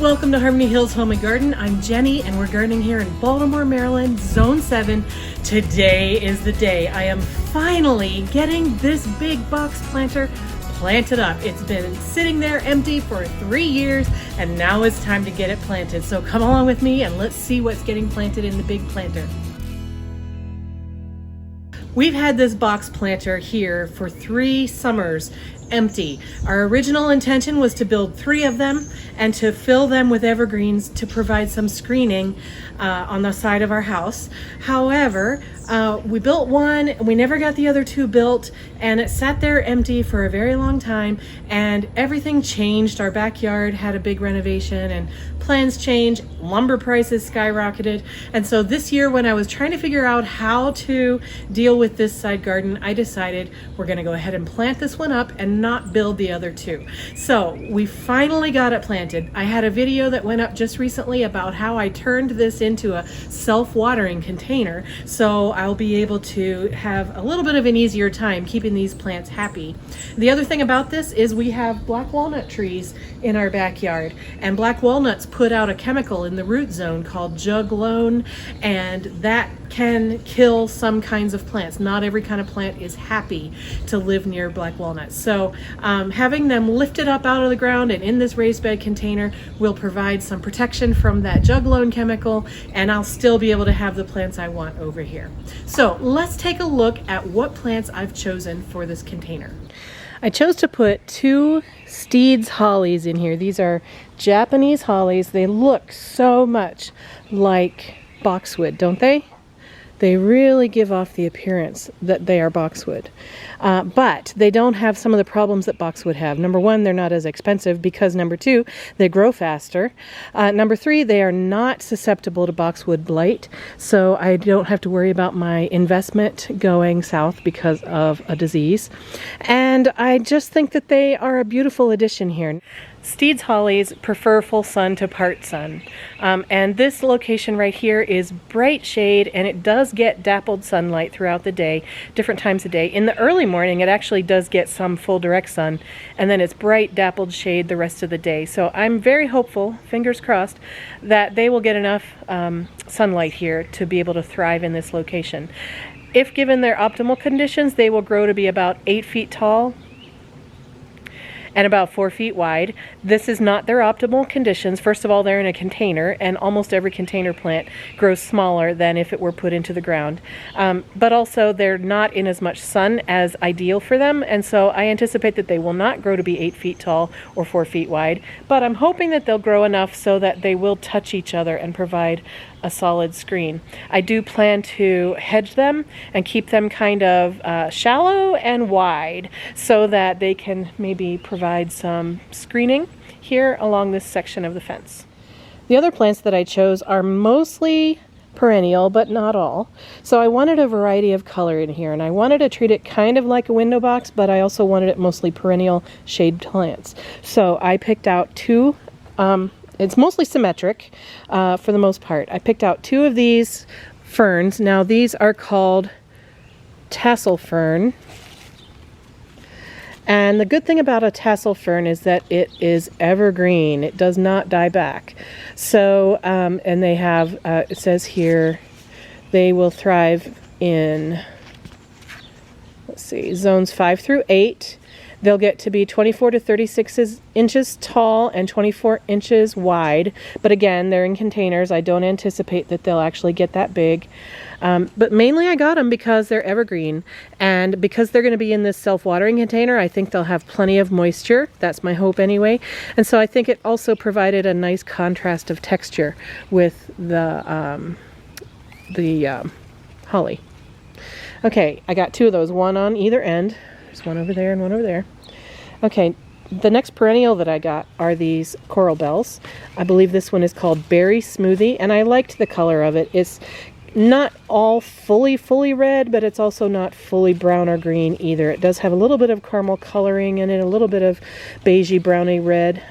Welcome to Harmony Hills Home and Garden. I'm Jenny and we're gardening here in Baltimore, Maryland, Zone 7. Today is the day. I am finally getting this big box planter planted up. It's been sitting there empty for 3 years and now it's time to get it planted. So come along with me and let's see what's getting planted in the big planter. We've had this box planter here for 3 summers empty. Our original intention was to build 3 of them and to fill them with evergreens to provide some screening on the side of our house. However, we built one and we never got the other 2 built, and it sat there empty for a very long time and everything changed. Our backyard had a big renovation and plans changed, lumber prices skyrocketed, and so this year when I was trying to figure out how to deal with this side garden, I decided we're going to go ahead and plant this one up and not build the other 2. So we finally got it planted. I had a video that went up just recently about how I turned this into a self-watering container, so I'll be able to have a little bit of an easier time keeping these plants happy. The other thing about this is we have black walnut trees in our backyard, and black walnuts put out a chemical in the root zone called juglone, and that can kill some kinds of plants. Not every kind of plant is happy to live near black walnuts. So having them lifted up out of the ground and in this raised bed container will provide some protection from that juglone chemical, and I'll still be able to have the plants I want over here. So let's take a look at what plants I've chosen for this container. I chose to put 2 Steeds hollies in here. These are Japanese hollies. They look so much like boxwood, don't they? They really give off the appearance that they are boxwood. But they don't have some of the problems that boxwood have. Number 1, they're not as expensive because number 2, they grow faster. Number 3, they are not susceptible to boxwood blight, so I don't have to worry about my investment going south because of a disease. And I just think that they are a beautiful addition here. Steeds hollies prefer full sun to part sun, and this location right here is bright shade, and it does get dappled sunlight throughout the day, different times of day. In the early morning it actually does get some full direct sun, and then it's bright dappled shade the rest of the day. So I'm very hopeful, fingers crossed, that they will get enough sunlight here to be able to thrive in this location. If given their optimal conditions, they will grow to be about 8 feet tall and about 4 feet wide. This is not their optimal conditions. First of all, they're in a container, and almost every container plant grows smaller than if it were put into the ground. But also, they're not in as much sun as ideal for them, and so I anticipate that they will not grow to be 8 feet tall or 4 feet wide, but I'm hoping that they'll grow enough so that they will touch each other and provide a solid screen. I do plan to hedge them and keep them kind of shallow and wide so that they can maybe provide some screening here along this section of the fence. The other plants that I chose are mostly perennial, but not all. So I wanted a variety of color in here, and I wanted to treat it kind of like a window box, but I also wanted it mostly perennial shade plants. So I picked out 2 it's mostly symmetric for the most part. I picked out 2 of these ferns. Now these are called tassel fern. And the good thing about a tassel fern is that it is evergreen. It does not die back. So, and they have, it says here, they will thrive in, let's see, zones 5 through 8. They'll get to be 24 to 36 inches tall and 24 inches wide. But again, they're in containers. I don't anticipate that they'll actually get that big. But mainly I got them because they're evergreen. And because they're going to be in this self-watering container, I think they'll have plenty of moisture. That's my hope anyway. And so I think it also provided a nice contrast of texture with the holly. Okay, I got 2 of those, one on either end. There's one over there and one over there. Okay, the next perennial that I got are these coral bells. I believe this one is called Berry Smoothie, and I liked the color of it. It's not all fully red, but it's also not fully brown or green either. It does have a little bit of caramel coloring in it, a little bit of beigey browny red,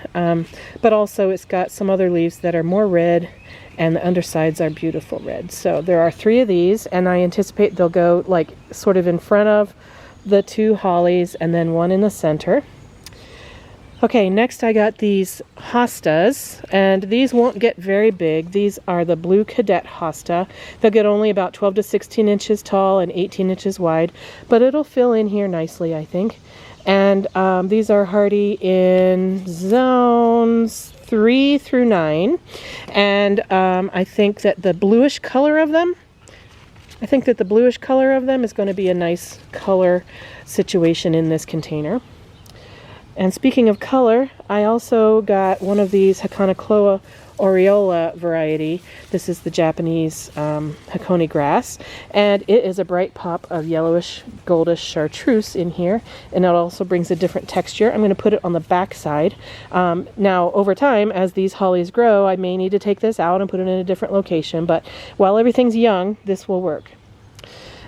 but also it's got some other leaves that are more red, and the undersides are beautiful red. So there are 3 of these, and I anticipate they'll go like sort of in front of the 2 hollies and then one in the center. Okay, next I got these hostas, and these won't get very big. These are the Blue Cadet hosta. They'll get only about 12 to 16 inches tall and 18 inches wide, but it'll fill in here nicely, I think. And these are hardy in zones 3 through 9, and I think that the bluish color of them is going to be a nice color situation in this container. And speaking of color, I also got one of these Hakonochlora aureola variety. This is the Japanese Hakone grass, and it is a bright pop of yellowish goldish chartreuse in here, and it also brings a different texture. I'm going to put it on the back side. Now over time, as these hollies grow, I may need to take this out and put it in a different location, but while everything's young, this will work.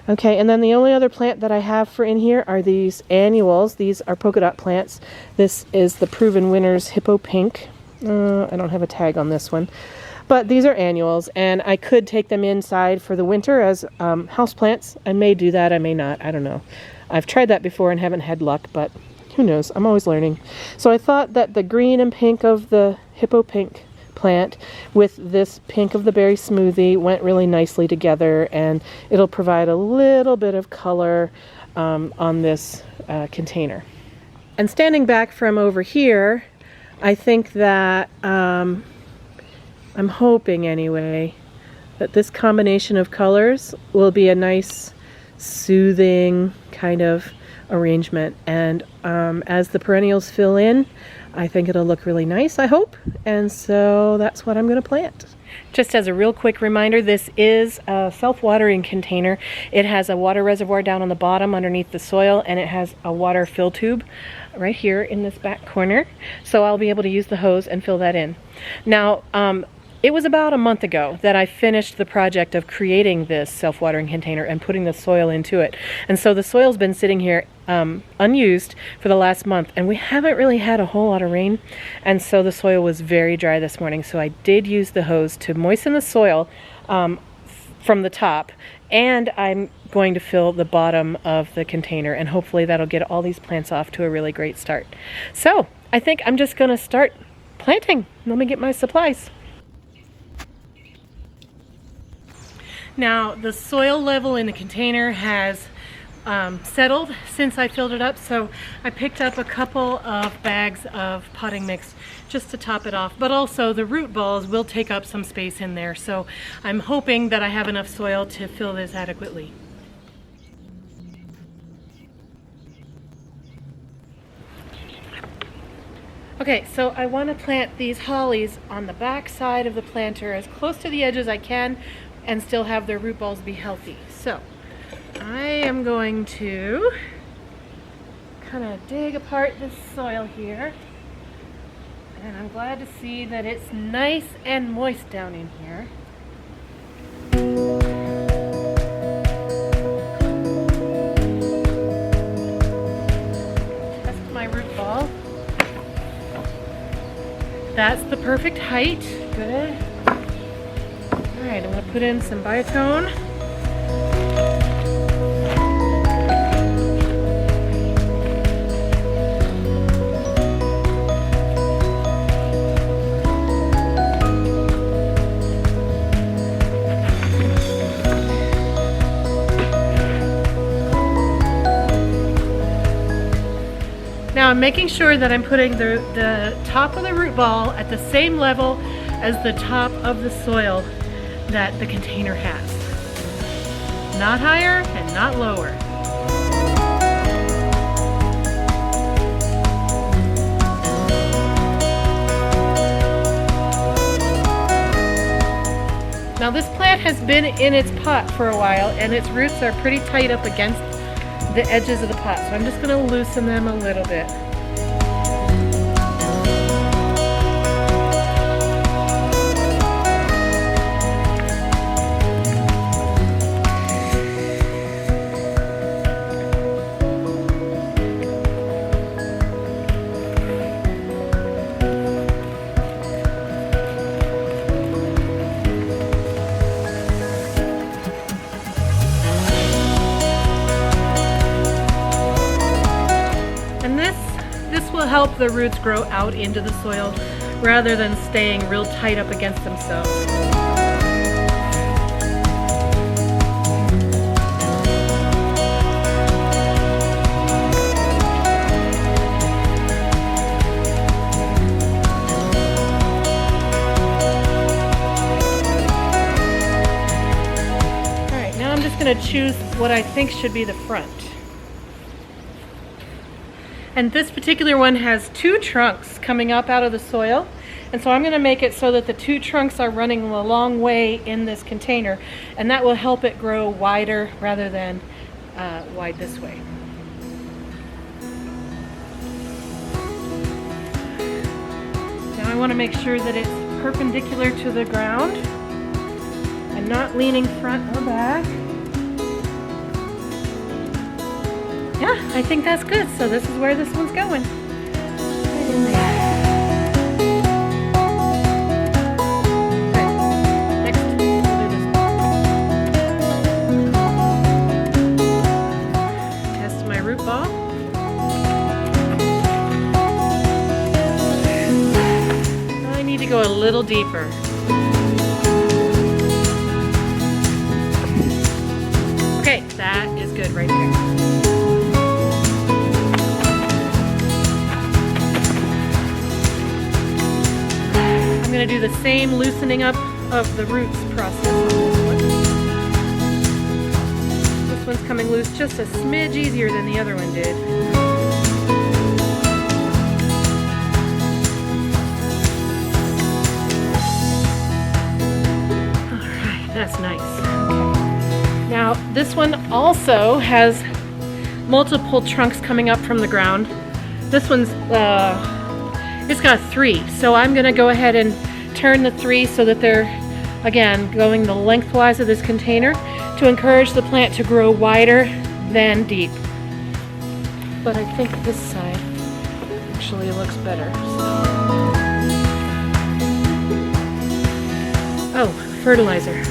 Okay, and then the only other plant that I have for in here are these annuals. These are polka dot plants. This is the Proven Winners Hippo Pink. I don't have a tag on this one. But these are annuals, and I could take them inside for the winter as house plants. I may do that, I may not, I don't know. I've tried that before and haven't had luck, but who knows, I'm always learning. So I thought that the green and pink of the Hippo Pink plant with this pink of the berry smoothie went really nicely together, and it'll provide a little bit of color on this container. And standing back from over here, I think that I'm hoping anyway that this combination of colors will be a nice soothing kind of arrangement, and as the perennials fill in, I think it'll look really nice, I hope, and so that's what I'm going to plant. Just as a real quick reminder, this is a self-watering container. It has a water reservoir down on the bottom underneath the soil, and it has a water fill tube right here in this back corner, so I'll be able to use the hose and fill that in. Now, it was about a month ago that I finished the project of creating this self-watering container and putting the soil into it. And so the soil's been sitting here unused for the last month, and we haven't really had a whole lot of rain, and so the soil was very dry this morning. So I did use the hose to moisten the soil from the top, and I'm going to fill the bottom of the container, and hopefully that'll get all these plants off to a really great start. So I think I'm just going to start planting. Let me get my supplies. Now, the soil level in the container has settled since I filled it up, so I picked up a couple of bags of potting mix just to top it off, but also the root balls will take up some space in there, so I'm hoping that I have enough soil to fill this adequately. Okay, so I want to plant these hollies on the back side of the planter as close to the edge as I can and still have their root balls be healthy. So I am going to kind of dig apart this soil here, and I'm glad to see that it's nice and moist down in here. Test my root ball. That's the perfect height. Good. Alright, I'm going to put in some biotone. Now I'm making sure that I'm putting the top of the root ball at the same level as the top of the soil that the container has. Not higher and not lower. Now this plant has been in its pot for a while, and its roots are pretty tight up against the edges of the pot, so I'm just going to loosen them a little bit. will help the roots grow out into the soil rather than staying real tight up against themselves. Going to choose what I think should be the front. And this particular one has two trunks coming up out of the soil, and so I'm going to make it so that the two trunks are running a long way in this container, and that will help it grow wider rather than wide this way. Now I want to make sure that it's perpendicular to the ground and not leaning front or back. Yeah, I think that's good. So this is where this one's going. Right in there. Okay, next we'll do this one. Test my root ball. I need to go a little deeper. Okay, that is good right there. I'm going to do the same loosening up of the roots process on this one. This one's coming loose just a smidge easier than the other one did. Alright, that's nice. Okay. Now this one also has multiple trunks coming up from the ground. This one's it's got 3, so I'm going to go ahead and turn the 3 so that they're, again, going the lengthwise of this container to encourage the plant to grow wider than deep. But I think this side actually looks better. Oh, fertilizer.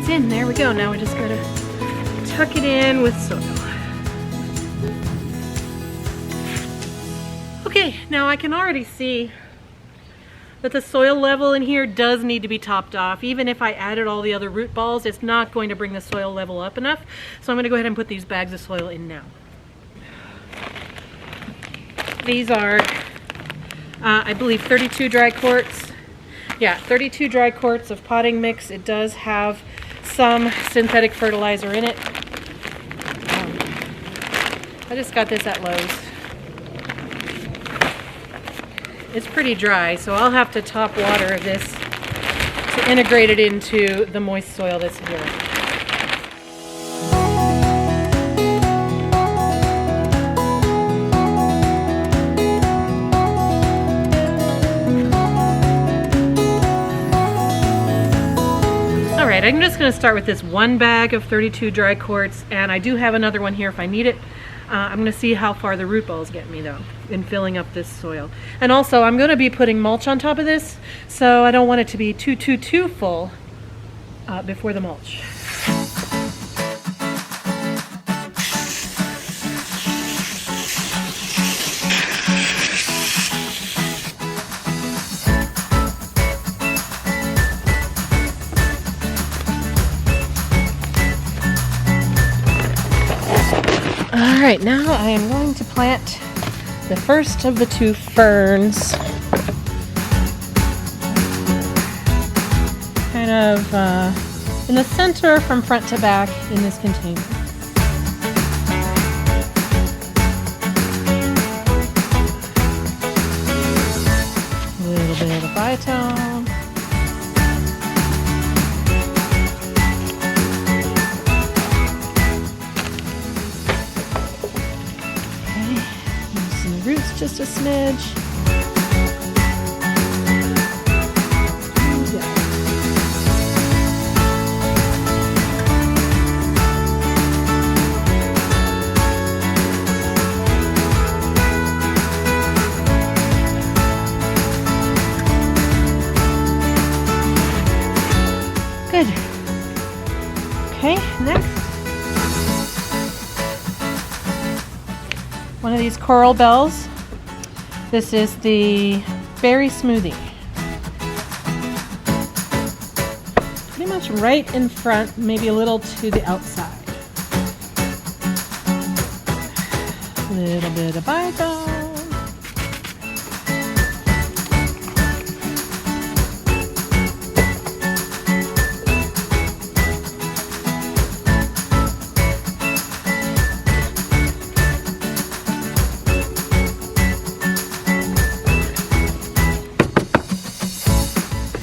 In. There we go. Now we're just going to tuck it in with soil. Okay, now I can already see that the soil level in here does need to be topped off. Even if I added all the other root balls, it's not going to bring the soil level up enough. So I'm going to go ahead and put these bags of soil in now. These are, I believe, 32 dry quarts. Yeah, 32 dry quarts of potting mix. It does have some synthetic fertilizer in it. I just got this at Lowe's. It's pretty dry, so I'll have to top water this to integrate it into the moist soil that's here. Alright, I'm just going to start with this one bag of 32 dry quarts, and I do have another one here if I need it. I'm going to see how far the root balls get me though in filling up this soil. And also I'm going to be putting mulch on top of this, so I don't want it to be too full before the mulch. Alright, now I am going to plant the first of the 2 ferns. Kind of in the center from front to back in this container. A little bit of biotone. Roots just a smidge. Yeah. good. Okay, next. One of these coral bells. This is the berry smoothie. Pretty much right in front, maybe a little to the outside. A little bit of bicone.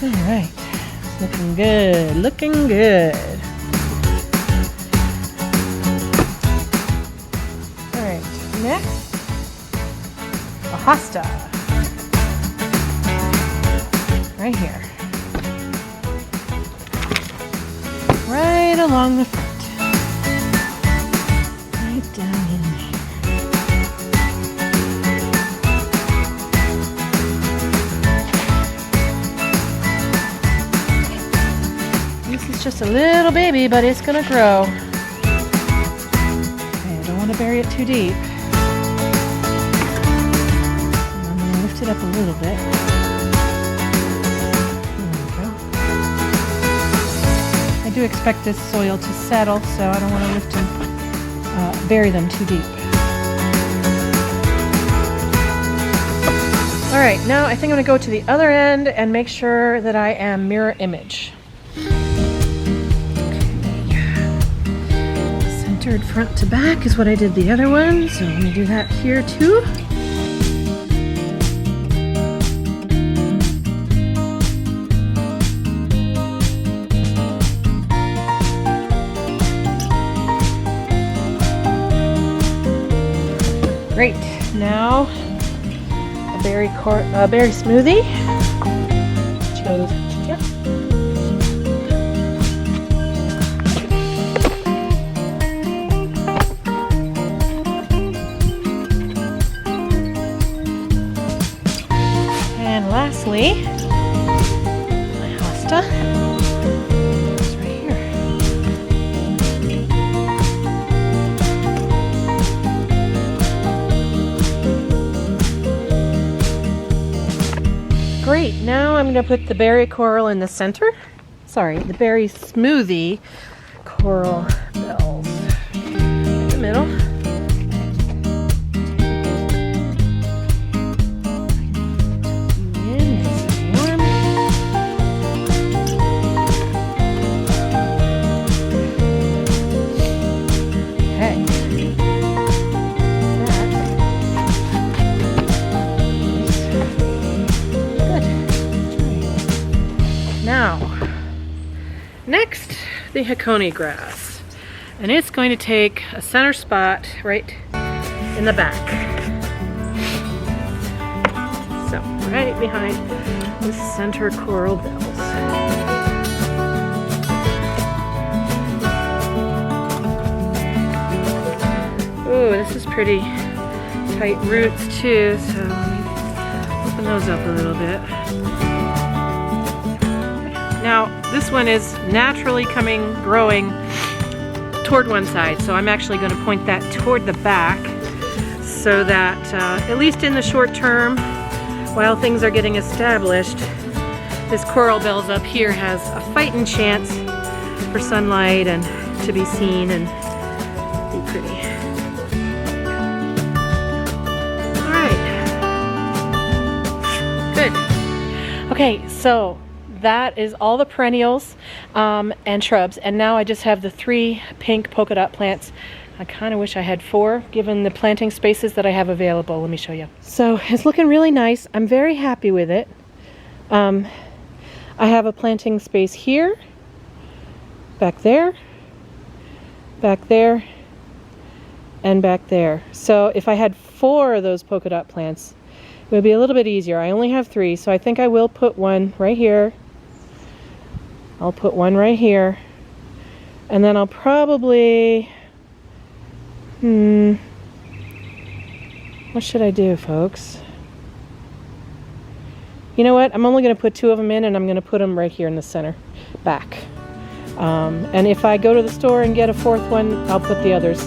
All right, looking good, looking good. All right, next, a hosta. Right here. Right along the front. Right down in there. It's just a little baby, but it's gonna grow. Okay, I don't want to bury it too deep. I'm gonna lift it up a little bit. There we go. I do expect this soil to settle, so I don't want to lift and bury them too deep. All right, now I think I'm gonna go to the other end and make sure that I am mirror image. Front to back is what I did the other one, so let me do that here too. Great. Now a berry smoothie. Which goes here. Lastly, my hosta is right here. Great, now I'm going to put the berry coral in the center. Sorry, the berry smoothie coral bells in the middle. Next, the Hakone grass, and it's going to take a center spot right in the back. So, right behind the center coral bells. Ooh, this is pretty tight roots too, so let me open those up a little bit. Now, this one is naturally growing toward one side, so I'm actually going to point that toward the back so that, at least in the short term, while things are getting established, this coral bells up here has a fighting chance for sunlight and to be seen and be pretty. All right. Good. Okay, so that is all the perennials and shrubs, and now I just have the 3 pink polka dot plants. I kind of wish I had 4 given the planting spaces that I have available. Let me show you. So it's looking really nice. I'm very happy with it. I have a planting space here, back there, and back there. So if I had 4 of those polka dot plants, it would be a little bit easier. I only have 3, so I think I will put one right here. I'll put one right here, and then I'll probably, what should I do, folks? You know what? I'm only going to put 2 of them in, and I'm going to put them right here in the center, back. And if I go to the store and get a fourth one, I'll put the others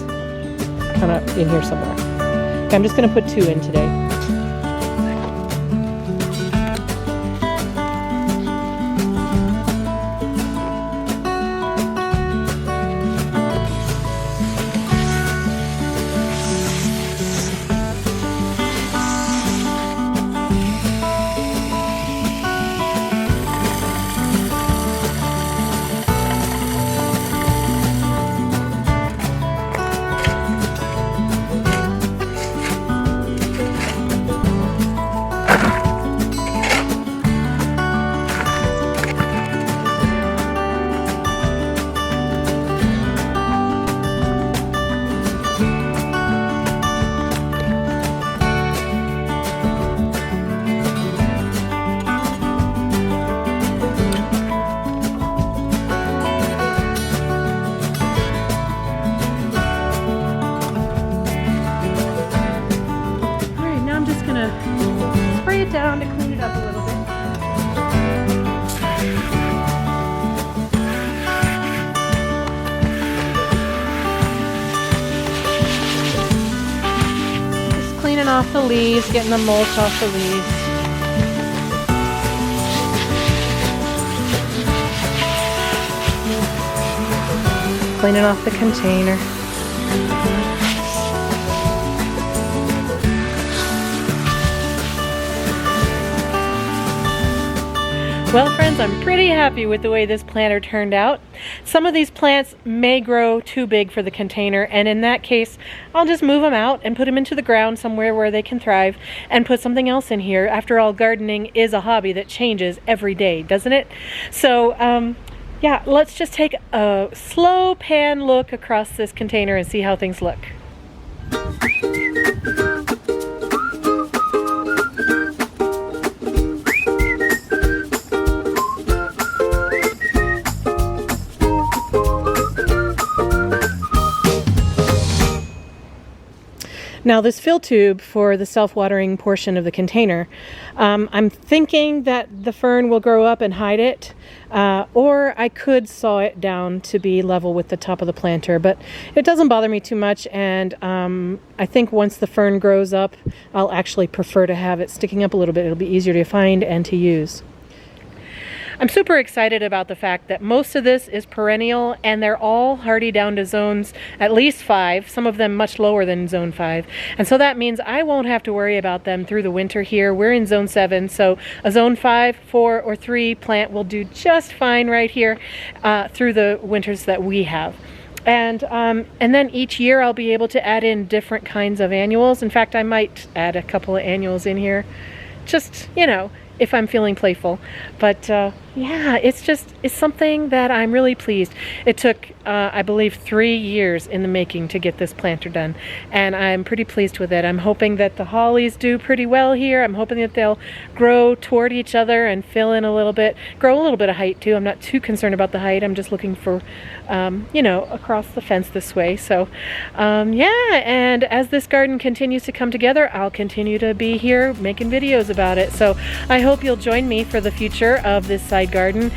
kind of in here somewhere. Okay, I'm just going to put 2 in today. Down to clean it up a little bit. Just cleaning off the leaves, getting the mulch off the leaves. Cleaning off the container. Well, friends, I'm pretty happy with the way this planter turned out. Some of these plants may grow too big for the container, and in that case, I'll just move them out and put them into the ground somewhere where they can thrive and put something else in here. After all, gardening is a hobby that changes every day, doesn't it? So, yeah, let's just take a slow pan look across this container and see how things look. Now this fill tube for the self-watering portion of the container, I'm thinking that the fern will grow up and hide it, or I could saw it down to be level with the top of the planter, but it doesn't bother me too much, and I think once the fern grows up, I'll actually prefer to have it sticking up a little bit. It'll be easier to find and to use. I'm super excited about the fact that most of this is perennial and they're all hardy down to zones at least 5, some of them much lower than zone 5. And so that means I won't have to worry about them through the winter here. We're in zone 7, so a zone 5, 4, or 3 plant will do just fine right here through the winters that we have. And then each year I'll be able to add in different kinds of annuals. In fact, I might add a couple of annuals in here, just, you know, if I'm feeling playful. But yeah, it's something that I'm really pleased. It took, I believe, 3 years in the making to get this planter done, and I'm pretty pleased with it. I'm hoping that the hollies do pretty well here. I'm hoping that they'll grow toward each other and fill in a little bit, grow a little bit of height too. I'm not too concerned about the height. I'm just looking for, you know, across the fence this way. So yeah, and as this garden continues to come together, I'll continue to be here making videos about it. So I hope you'll join me for the future of this side garden.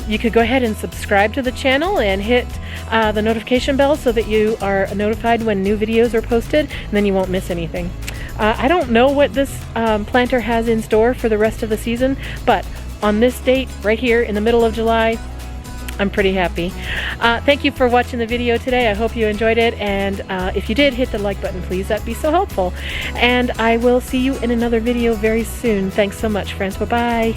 You could go ahead and subscribe to the channel and hit the notification bell so that you are notified when new videos are posted, and then you won't miss anything. I don't know what this planter has in store for the rest of the season, but on this date right here in the middle of July, I'm pretty happy. Thank you for watching the video today. I hope you enjoyed it, and if you did, hit the like button please. That'd be so helpful. And I will see you in another video very soon. Thanks so much, friends. Bye-bye.